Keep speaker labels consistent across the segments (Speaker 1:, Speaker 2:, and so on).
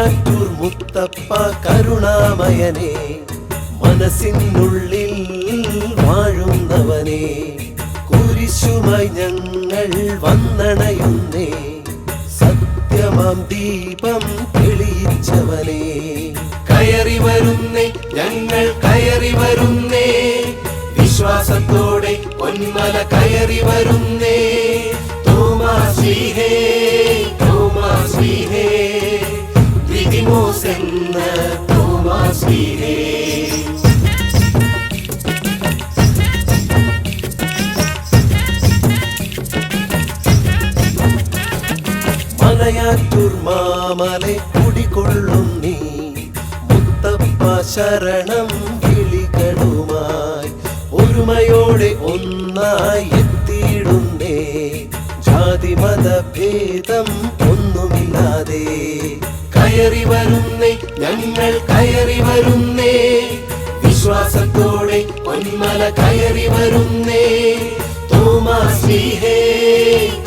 Speaker 1: മലയാറ്റൂർ മുത്തപ്പ കരുണാമയനെ, മനസ്സിനുള്ളിൽ വാഴുന്നവനെ, കുരിശുമായി ഞങ്ങൾ വന്നണയുന്നേ, സത്യമാം ദീപം തെളിയിച്ചവനെ. കയറി വരുന്നേ, ഞങ്ങൾ കയറി വരുന്നേ, വിശ്വാസത്തോടെ പൊന്മല കയറി വരുന്നേ. തോമാശ്ലീഹേ തോമാശ്ലീഹേ, ദിദിമോസ് എന്ന തോമാശ്ലീഹേ. മലയാറ്റൂർ മാമലെ കുടികൊള്ളും നീ, മുത്തപ്പ ശരണം വിളികളുമായി ഒരുമയോടെ ഒന്നായി എത്തിയിടുന്നേ, ജാതി മതഭേദം ഒന്നുമില്ലാതെ. കയറി വരുന്നേ, ഞങ്ങൾ കയറി വരുന്നേ, വിശ്വാസത്തോടെ പൊന്മല കയറി വരുന്നേ. തോമാശ്ലീഹേ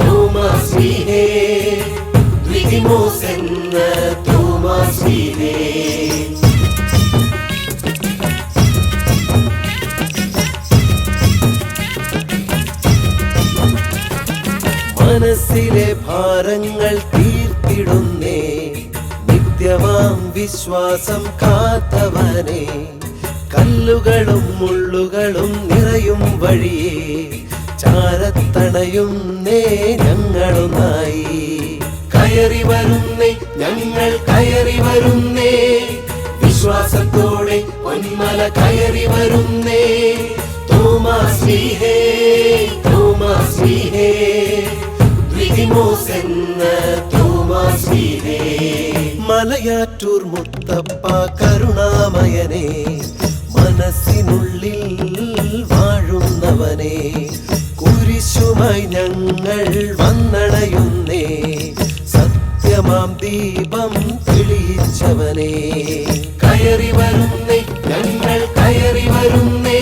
Speaker 1: തോമാശ്ലീഹേ, ദിദിമോസ് എന്ന തോമാശ്ലീഹേ. മനസ്സിലെ ഭാരങ്ങൾ തീർത്തിടുന്നേ, നിത്യമാം വിശ്വാസം കാത്തവനെ, കല്ലുകളും മുള്ളുകളും നിറയും വഴിയേ, ചാരത്തണയുന്നേ ഞങ്ങളൊന്നായി. കയറി വരുന്നേ, ഞങ്ങൾ കയറി വരുന്നേ, വിശ്വാസത്തോടെ പൊന്മല കയറി വരുന്നേ. തോമാശ്ലീഹേ തോമാശ്ലീഹേ, ദിദിമോസ് എന്ന തോമാശ്ലീഹേ. മലയാറ്റൂർ മുത്തപ്പ കരുണാമയനെ, മനസ്സിനുള്ളിൽ വാഴുന്നവനെ, കുരിശുമായി ഞങ്ങൾ വന്നണയുന്നേ, സത്യമാം ദീപം തെളിയിച്ചവനെ. കയറി വരുന്നേ, ഞങ്ങൾ കയറി വരുന്നേ,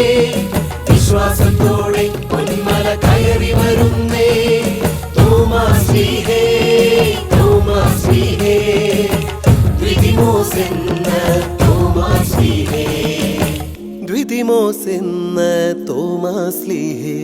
Speaker 1: വിശ്വാസത്തോടെ പൊന്മല കയറി വരുന്നേ. തോമാശ്ലീഹേ തോമാശ്ലീഹേ, ദിദിമോസ് എന്ന തോമാശ്ലീഹേ, ദിദിമോസ് എന്ന തോമാശ്ലീഹേ.